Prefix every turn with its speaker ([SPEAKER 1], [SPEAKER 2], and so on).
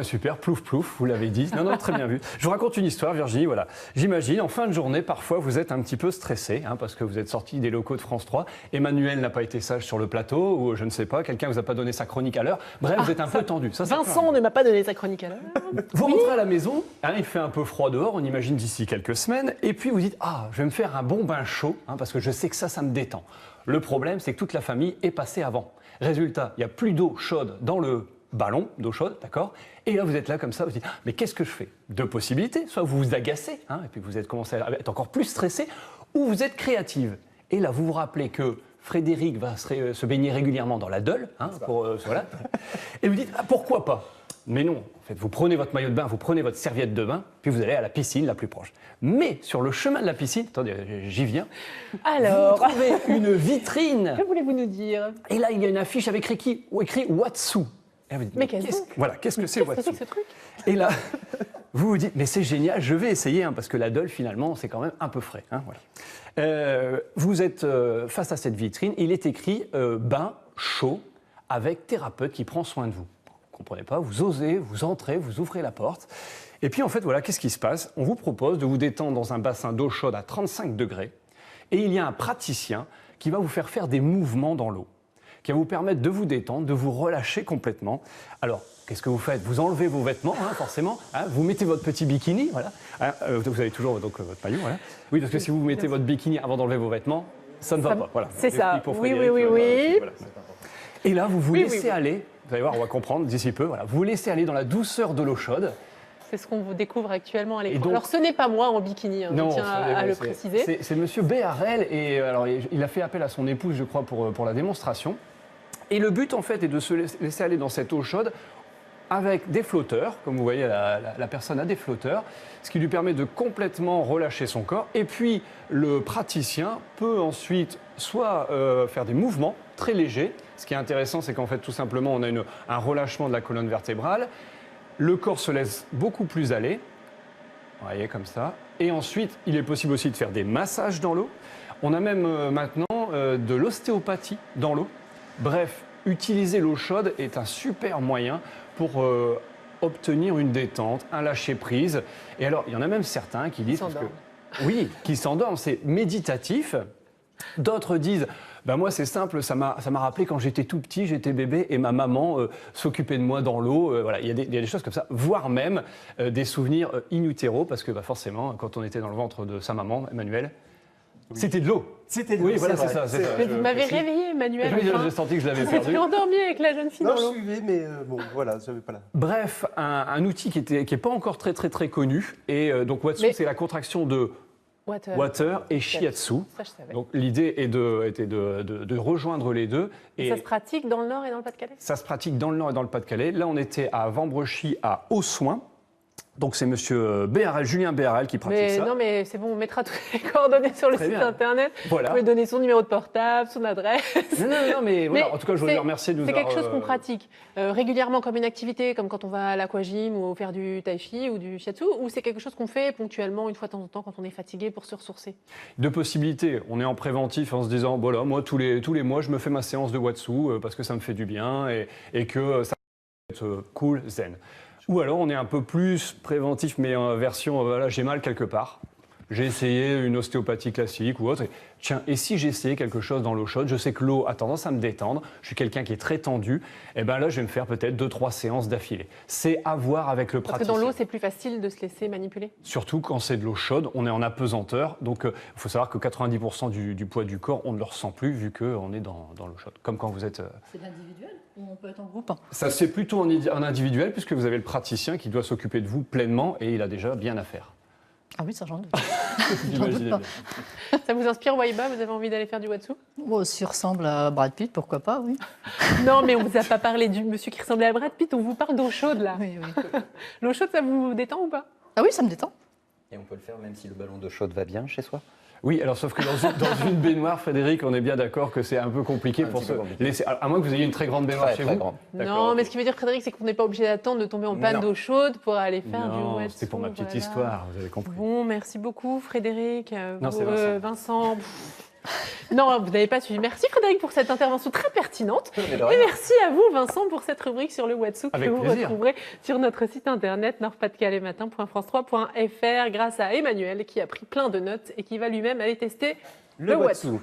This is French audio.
[SPEAKER 1] Super, plouf plouf, vous l'avez dit. Non, non, très bien vu. Je vous raconte une histoire, Virginie, voilà. J'imagine, en fin de journée, parfois, vous êtes un petit peu stressé, parce que vous êtes sorti des locaux de France 3. Emmanuel n'a pas été sage sur le plateau, ou je ne sais pas, quelqu'un vous a pas donné sa chronique à l'heure. Bref, vous êtes un peu tendu.
[SPEAKER 2] Vincent ne m'a pas donné sa chronique à l'heure.
[SPEAKER 1] Vous rentrez à la maison, il fait un peu froid dehors, on imagine d'ici quelques semaines, et puis vous dites, je vais me faire un bon bain chaud, parce que je sais que ça me détend. Le problème, c'est que toute la famille est passée avant. Résultat, il n'y a plus d'eau chaude dans le ballon d'eau chaude, d'accord? Et là, vous êtes là comme ça, vous dites, mais qu'est-ce que je fais? Deux possibilités, soit vous vous agacez, et puis vous êtes commencé à être encore plus stressé, ou vous êtes créative. Et là, vous vous rappelez que Frédéric va se baigner régulièrement dans la Dole, voilà. Et vous dites, pourquoi pas? Mais non, en fait, vous prenez votre maillot de bain, vous prenez votre serviette de bain, puis vous allez à la piscine la plus proche. Mais sur le chemin de la piscine, attendez, j'y viens,
[SPEAKER 2] alors,
[SPEAKER 1] vous trouvez une vitrine.
[SPEAKER 2] Que voulez-vous nous dire?
[SPEAKER 1] Et là, il y a une affiche avec écrit Watsu.
[SPEAKER 2] Mais qu'est-ce
[SPEAKER 1] que c'est Watsu?
[SPEAKER 2] ce truc?
[SPEAKER 1] Et là, vous vous dites, mais c'est génial, je vais essayer, parce que la Dole, finalement, c'est quand même un peu frais. Voilà. Vous êtes face à cette vitrine, il est écrit bain chaud avec thérapeute qui prend soin de vous. Vous ne comprenez pas, vous osez, vous entrez, vous ouvrez la porte. Et puis, en fait, voilà, qu'est-ce qui se passe? On vous propose de vous détendre dans un bassin d'eau chaude à 35 degrés. Et il y a un praticien qui va vous faire des mouvements dans l'eau, qui va vous permettre de vous détendre, de vous relâcher complètement. Alors, qu'est-ce que vous faites? Vous enlevez vos vêtements, forcément. Vous mettez votre petit bikini, voilà. Vous avez toujours donc, votre maillot, voilà. Oui, parce que si vous mettez votre bikini avant d'enlever vos vêtements, ça ne va pas. Voilà.
[SPEAKER 2] C'est ça. Oui.
[SPEAKER 1] Voilà. Et là, vous vous laissez aller. Vous allez voir, on va comprendre d'ici peu. Voilà. Vous vous laissez aller dans la douceur de l'eau chaude.
[SPEAKER 2] C'est ce qu'on vous découvre actuellement à l'écran. Alors, ce n'est pas moi en bikini, je tiens à le préciser.
[SPEAKER 1] C'est monsieur Béharel, et alors, il a fait appel à son épouse, je crois, pour la démonstration. Et le but, en fait, est de se laisser aller dans cette eau chaude avec des flotteurs. Comme vous voyez, la personne a des flotteurs, ce qui lui permet de complètement relâcher son corps. Et puis, le praticien peut ensuite soit faire des mouvements très légers. Ce qui est intéressant, c'est qu'en fait, tout simplement, on a un relâchement de la colonne vertébrale. Le corps se laisse beaucoup plus aller. Vous voyez, comme ça. Et ensuite, il est possible aussi de faire des massages dans l'eau. On a même maintenant de l'ostéopathie dans l'eau. Bref, utiliser l'eau chaude est un super moyen pour obtenir une détente, un lâcher-prise. Et alors, il y en a même certains qui disent... Oui, qui s'endorment, c'est méditatif. D'autres disent, moi c'est simple, ça m'a rappelé quand j'étais tout petit, j'étais bébé et ma maman s'occupait de moi dans l'eau. Voilà, il y a des choses comme ça, voire même des souvenirs in utero, parce que forcément, quand on était dans le ventre de sa maman, Emmanuel, c'était de l'eau.
[SPEAKER 3] C'était de l'eau.
[SPEAKER 1] Oui, voilà, c'est ça.
[SPEAKER 2] Mais vous m'avez réveillé, Emmanuel.
[SPEAKER 1] Oui, j'ai senti que je l'avais perdu.
[SPEAKER 2] Vous endormi avec la jeune fille dans l'eau.
[SPEAKER 3] Non, je suivais, mais bon, voilà, je n'avais pas là.
[SPEAKER 1] Bref, un outil qui n'est pas encore très connu. Et donc, Watsu, c'est la contraction de water et shiatsu.
[SPEAKER 2] Ça, je savais.
[SPEAKER 1] Donc, l'idée était de rejoindre les deux.
[SPEAKER 2] Et ça se pratique dans le Nord et dans le Pas-de-Calais?
[SPEAKER 1] Ça se pratique dans le Nord et dans le Pas-de-Calais. Là, on était à Vambrechy, à Aussoin. Donc c'est monsieur Béharel, Julien Béharel qui pratique ça.
[SPEAKER 2] Non mais c'est bon, on mettra toutes les coordonnées sur le site internet.
[SPEAKER 1] Voilà.
[SPEAKER 2] Vous pouvez donner son numéro de portable, son adresse.
[SPEAKER 1] Non, mais voilà. En tout cas, je voulais le remercier de nous avoir...
[SPEAKER 2] C'est quelque chose qu'on pratique régulièrement comme une activité, comme quand on va à l'aquagym ou faire du tai chi ou du shiatsu, ou c'est quelque chose qu'on fait ponctuellement une fois de temps en temps quand on est fatigué pour se ressourcer?
[SPEAKER 1] Deux possibilités. On est en préventif en se disant, voilà, moi tous les mois, je me fais ma séance de Watsu parce que ça me fait du bien et que ça va être cool, zen. Ou alors on est un peu plus préventif, mais en version, voilà, j'ai mal quelque part. J'ai essayé une ostéopathie classique ou autre. Tiens, et si j'essayais quelque chose dans l'eau chaude? Je sais que l'eau a tendance à me détendre. Je suis quelqu'un qui est très tendu. Et bien là, je vais me faire peut-être 2-3 séances d'affilée. C'est à voir avec le praticien.
[SPEAKER 2] Parce que dans l'eau, c'est plus facile de se laisser manipuler?
[SPEAKER 1] Surtout quand c'est de l'eau chaude, on est en apesanteur. Donc, il faut savoir que 90% du poids du corps, on ne le ressent plus vu qu'on est dans l'eau chaude. Comme quand vous êtes...
[SPEAKER 4] C'est de l'individuel ou on peut être en groupe?
[SPEAKER 1] Ça, c'est plutôt en individuel puisque vous avez le praticien qui doit s'occuper de vous pleinement et il a déjà bien à faire.
[SPEAKER 4] Ah oui, ça j'en doute.
[SPEAKER 1] J'en doute pas.
[SPEAKER 2] Ça vous inspire, Waiba? Vous avez envie d'aller faire du Watsu?
[SPEAKER 4] Oh, s'il ressemble à Brad Pitt, pourquoi pas, oui.
[SPEAKER 2] Non, mais on ne vous a pas parlé du monsieur qui ressemblait à Brad Pitt, on vous parle d'eau chaude, là.
[SPEAKER 4] Oui.
[SPEAKER 2] L'eau chaude, ça vous détend ou pas?
[SPEAKER 4] Ah oui, ça me détend.
[SPEAKER 5] Et on peut le faire même si le ballon d'eau chaude va bien chez soi?
[SPEAKER 1] Oui, alors sauf que dans une baignoire, Frédéric, on est bien d'accord que c'est un peu compliqué pour se laisser... À moins que vous ayez une très grande baignoire chez vous.
[SPEAKER 2] Non, mais ce qui veut dire, Frédéric, c'est qu'on n'est pas obligé d'attendre de tomber en panne d'eau chaude pour aller faire du Watsu.
[SPEAKER 1] C'était pour ma petite histoire, vous avez compris.
[SPEAKER 2] Bon, merci beaucoup, Frédéric.
[SPEAKER 1] Non, c'est Vincent.
[SPEAKER 2] Vincent. Non, vous n'avez pas suivi. Merci Frédéric pour cette intervention très pertinente.
[SPEAKER 5] Mais de
[SPEAKER 2] Et
[SPEAKER 5] rien.
[SPEAKER 2] merci à vous Vincent pour cette rubrique sur le Watsu que
[SPEAKER 1] Avec
[SPEAKER 2] vous
[SPEAKER 1] plaisir.
[SPEAKER 2] retrouverez sur notre site internet nord-pas-de-calais-matin.france3.fr grâce à Emmanuel qui a pris plein de notes et qui va lui-même aller tester le Watsu.
[SPEAKER 5] Watsu.